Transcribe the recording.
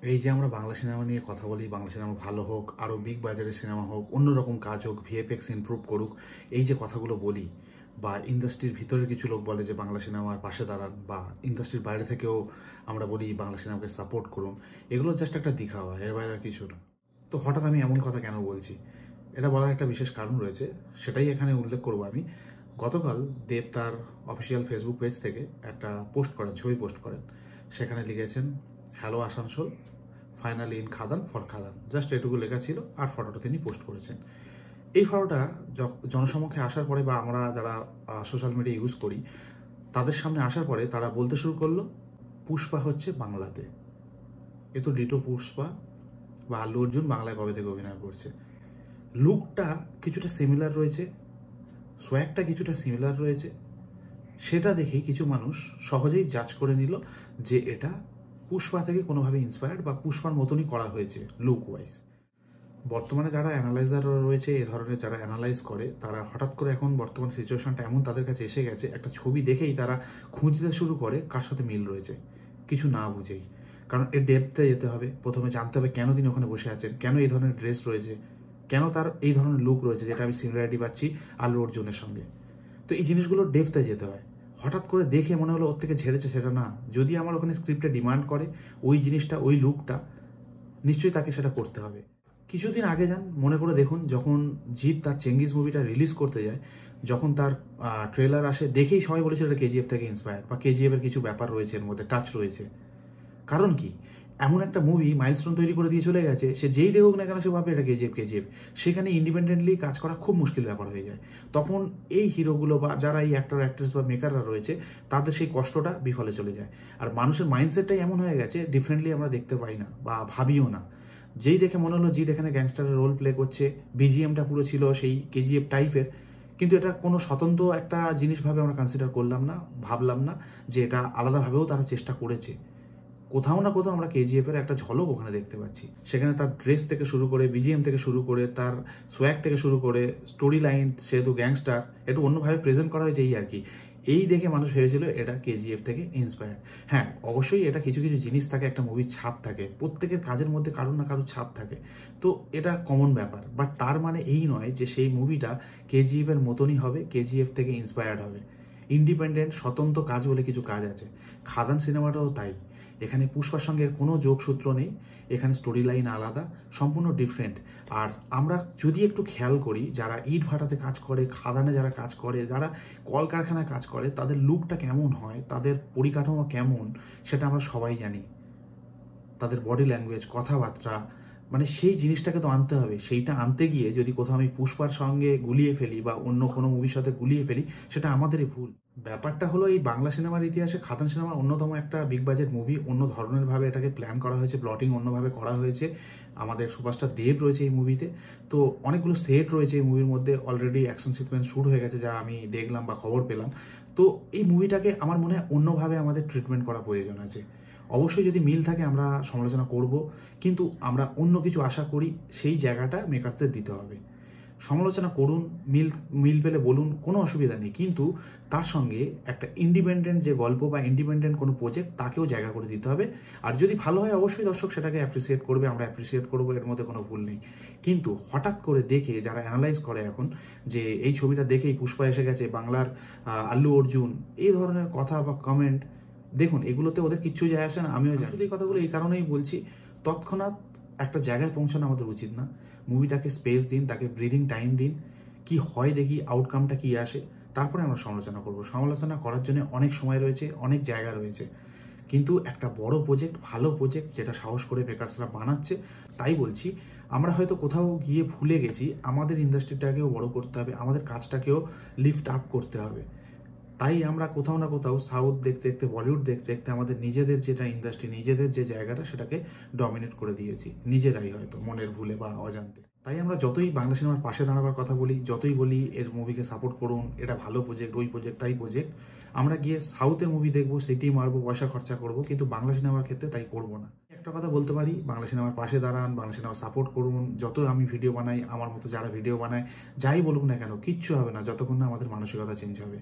এই যে আমরা বাংলা সিনেমা নিয়ে কথা বলি, বাংলা সিনেমা ভালো হোক, আরও বিগ বাজারের সিনেমা হোক, অন্যরকম কাজ হোক, ভিএফএক্স ইমপ্রুভ করুক, এই যে কথাগুলো বলি, বা ইন্ডাস্ট্রির ভিতরে কিছু লোক বলে যে বাংলা সিনেমার পাশে দাঁড়ান, বা ইন্ডাস্ট্রির বাইরে থেকেও আমরা বলি বাংলা সিনেমাকে সাপোর্ট করুন, এগুলো জাস্ট একটা দিখাওয়া, এর বাইরে আর কিছু না। তো হঠাৎ আমি এমন কথা কেন বলছি, এটা বলার একটা বিশেষ কারণ রয়েছে, সেটাই এখানে উল্লেখ করব আমি। গতকাল দেব তার অফিসিয়াল ফেসবুক পেজ থেকে একটা পোস্ট করেন, ছবি পোস্ট করেন। সেখানে লিখেছেন, hello Asansol, finally in Khadaan for Khadaan, just এটুকু লেখা ছিল, আর ফটোটা তিনি পোস্ট করেছেন। এই ফটোটা জনসমক্ষে আসার পরে, বা আমরা যারা সোশ্যাল মিডিয়া ইউজ করি তাদের সামনে আসার পরে, তারা বলতে শুরু করলো পুষ্পা হচ্ছে বাংলাতে। এ তো ডিটো পুষ্পা, বা আল্লু অর্জুন বাংলায় কবে থেকে অভিনয় করছে। লুকটা কিছুটা সিমিলার রয়েছে, সোয়াগটা কিছুটা সিমিলার রয়েছে, সেটা দেখেই কিছু মানুষ সহজেই জাজ করে নিল যে এটা পুষ্পা থেকে কোনোভাবে ইন্সপায়ার্ড, বা পুষ্পার মতনই করা হয়েছে লুক ওয়াইজ। বর্তমানে যারা অ্যানালাইজার রয়েছে, এ ধরনের যারা অ্যানালাইজ করে, তারা হঠাৎ করে এখন বর্তমান সিচুয়েশনটা এমন তাদের কাছে এসে গেছে, একটা ছবি দেখেই তারা খুঁজতে শুরু করে কার সাথে মিল রয়েছে, কিছু না বুঝেই। কারণ এর ডেপথে যেতে হবে, প্রথমে জানতে হবে কেন তিনি ওখানে বসে আছেন, কেন এই ধরনের ড্রেস রয়েছে, কেন তার এই ধরনের লুক রয়েছে, যেটা আমি সিমিলারিটি পাচ্ছি আল্লু অর্জুনের সঙ্গে। তো এই জিনিসগুলো ডেপথে যেতে হয়। হঠাৎ করে দেখে মনে হলো ওর থেকে ঝেড়েছে, সেটা না। যদি আমার ওখানে স্ক্রিপ্টে ডিমান্ড করে ওই জিনিসটা, ওই লুকটা, নিশ্চয়ই তাকে সেটা করতে হবে। কিছুদিন আগে যান, মনে করে দেখুন, যখন জিৎ তার চেঙ্গিস মুভিটা রিলিজ করতে যায়, যখন তার ট্রেলার আসে, দেখেই সবাই বলেছিল এটা কেজিএফ থেকে ইন্সপায়ার্ড, বা কেজিএফ এর কিছু ব্যাপার রয়েছে, এর মধ্যে টাচ রয়েছে। কারণ কি, এমন একটা মুভি মাইলস্টোন তৈরি করে দিয়ে চলে গেছে, সে যেই দেখুক না কেন সে ভাবে এটা কেজিএফ কেজিএফ। সেখানে ইন্ডিপেন্ডেন্টলি কাজ করা খুব মুশকিল ব্যাপার হয়ে যায়। তখন এই হিরোগুলো, বা যারা এই অ্যাক্টর অ্যাক্ট্রেস বা মেকাররা রয়েছে, তাদের সেই কষ্টটা বিফলে চলে যায়। আর মানুষের মাইন্ডসেটটাই এমন হয়ে গেছে, ডিফারেন্টলি আমরা দেখতে পাই না বা ভাবিও না। যেই দেখে মনে হলো জিৎ এখানে গ্যাংস্টারের রোল প্লে করছে, বিজিএমটা পুরো ছিল সেই কেজিএফ টাইপের, কিন্তু এটা কোনো স্বতন্ত্র একটা জিনিসভাবে আমরা কনসিডার করলাম না, ভাবলাম না যে এটা আলাদাভাবেও তারা চেষ্টা করেছে। কোথাও না কোথাও আমরা কেজিএফ এর একটা ঝলক ওখানে দেখতে পাচ্ছি। সেখানে তার ড্রেস থেকে শুরু করে, বিজিএম থেকে শুরু করে, তার সোয়াগ থেকে শুরু করে, স্টোরি লাইন, সেহেতু গ্যাংস্টার একটু অন্যভাবে প্রেজেন্ট করা হয়েছে, এই আর কি। এই দেখে মানুষ ভেবেছিল এটা কেজিএফ থেকে ইন্সপায়ার্ড। হ্যাঁ, অবশ্যই এটা কিছু কিছু জিনিস থাকে, একটা মুভির ছাপ থাকে, প্রত্যেকের কাজের মধ্যে কারোর না কারোর ছাপ থাকে, তো এটা কমন ব্যাপার। বাট তার মানে এই নয় যে সেই মুভিটা কেজিএফ এর মতনই হবে, কেজিএফ থেকে ইন্সপায়ার্ড হবে। ইন্ডিপেন্ডেন্ট স্বতন্ত্র কাজ বলে কিছু কাজ আছে। খাদান সিনেমাটাও তাই। এখানে পুষ্পার সঙ্গে কোনো যোগসূত্র নেই, এখানে স্টোরি লাইন আলাদা, সম্পূর্ণ ডিফারেন্ট। আর আমরা যদি একটু খেয়াল করি, যারা ইট ভাটাতে কাজ করে, খাদানে যারা কাজ করে, যারা কলকারখানায় কাজ করে, তাদের লুকটা কেমন হয়, তাদের পরিকাঠামো কেমন, সেটা আমরা সবাই জানি। তাদের বডি ল্যাঙ্গুয়েজ, কথাবার্তা, মানে সেই জিনিসটাকে তো আনতে হবে। সেইটা আনতে গিয়ে যদি কোথাও আমি পুষ্পার সঙ্গে গুলিয়ে ফেলি, বা অন্য কোনো মুভির সাথে গুলিয়ে ফেলি, সেটা আমাদেরই ভুল। ব্যাপারটা হলো, এই বাংলা সিনেমার ইতিহাসে খাদান সিনেমা অন্যতম একটা বিগ বাজেট মুভি। অন্য ধরনের ভাবে এটাকে প্ল্যান করা হয়েছে, প্লটিং অন্যভাবে করা হয়েছে। আমাদের সুপারস্টার দেব রয়েছে এই মুভিতে। তো অনেকগুলো সেট রয়েছে এই মুভির মধ্যে, অলরেডি অ্যাকশন সিকোয়েন্স শুরু হয়ে গেছে, যা আমি দেখলাম বা খবর পেলাম। তো এই মুভিটাকে আমার মনে হয় অন্যভাবে আমাদের ট্রিটমেন্ট করা প্রয়োজন আছে। অবশ্যই যদি মিল থাকে আমরা সমালোচনা করব, কিন্তু আমরা অন্য কিছু আশা করি, সেই জায়গাটা মেকার্সদের দিতে হবে। সমালোচনা করুন, মিল মিল পেলে বলুন, কোনো অসুবিধা নেই, কিন্তু তার সঙ্গে একটা ইন্ডিপেন্ডেন্ট যে গল্প বা ইন্ডিপেন্ডেন্ট কোনো প্রজেক্ট, তাকেও জায়গা করে দিতে হবে। আর যদি ভালো হয়, অবশ্যই দর্শক সেটাকে অ্যাপ্রিসিয়েট করবে, আমরা অ্যাপ্রিসিয়েট করবো, এর মধ্যে কোনো ভুল নেই। কিন্তু হঠাৎ করে দেখে যারা অ্যানালাইজ করে এখন, যে এই ছবিটা দেখেই পুষ্পা এসে গেছে, বাংলার আল্লু অর্জুন, এই ধরনের কথা বা কমেন্ট, দেখুন এগুলোতে ওদের কিচ্ছু যায় আসে না। আমিও জানি, শুধু এই কথাগুলো এই কারণেই বলছি, তৎক্ষণাৎ একটা জায়গায় পৌঁছানো আমাদের উচিত না। মুভিটাকে স্পেস দিন, তাকে ব্রিদিং টাইম দিন, কি হয় দেখি, আউটকামটা কি আসে, তারপরে আমরা সমালোচনা করব। সমালোচনা করার জন্য অনেক সময় রয়েছে, অনেক জায়গা রয়েছে, কিন্তু একটা বড় প্রজেক্ট, ভালো প্রজেক্ট, যেটা সাহস করে মেকার্সরা বানাচ্ছে, তাই বলছি, আমরা হয়তো কোথাও গিয়ে ভুলে গেছি, আমাদের ইন্ডাস্ট্রিটাকেও বড় করতে হবে, আমাদের কাজটাকেও লিফট আপ করতে হবে। তাই আমরা কোথাও না কোথাও সাউথ দেখতে দেখতে, বলিউড দেখতে দেখতে, আমাদের নিজেদের যেটা ইন্ডাস্ট্রি, নিজেদের যে জায়গাটা, সেটাকে ডমিনেট করে দিয়েছি নিজেরাই, হয়তো মনের ভুলে বা অজান্তে। তাই আমরা যতই বাংলা সিনেমার পাশে দাঁড়াবার কথা বলি, যতই বলি এর মুভিকে সাপোর্ট করুন, এটা ভালো প্রজেক্ট, ওই প্রজেক্ট, তাই প্রজেক্ট, আমরা গিয়ে সাউথের মুভি দেখবো, সেটিই মারবো, পয়সা খরচা করবো, কিন্তু বাংলা সিনেমার ক্ষেত্রে তাই করবো না। একটা কথা বলতে পারি, বাংলা সিনেমার পাশে দাঁড়ান, বাংলা সিনেমা সাপোর্ট করুন। যত আমি ভিডিও বানাই, আমার মতো যারা ভিডিও বানায়, যাই বলুক না কেন, কিচ্ছু হবে না যতক্ষণ না আমাদের মানসিকতা চেঞ্জ হবে।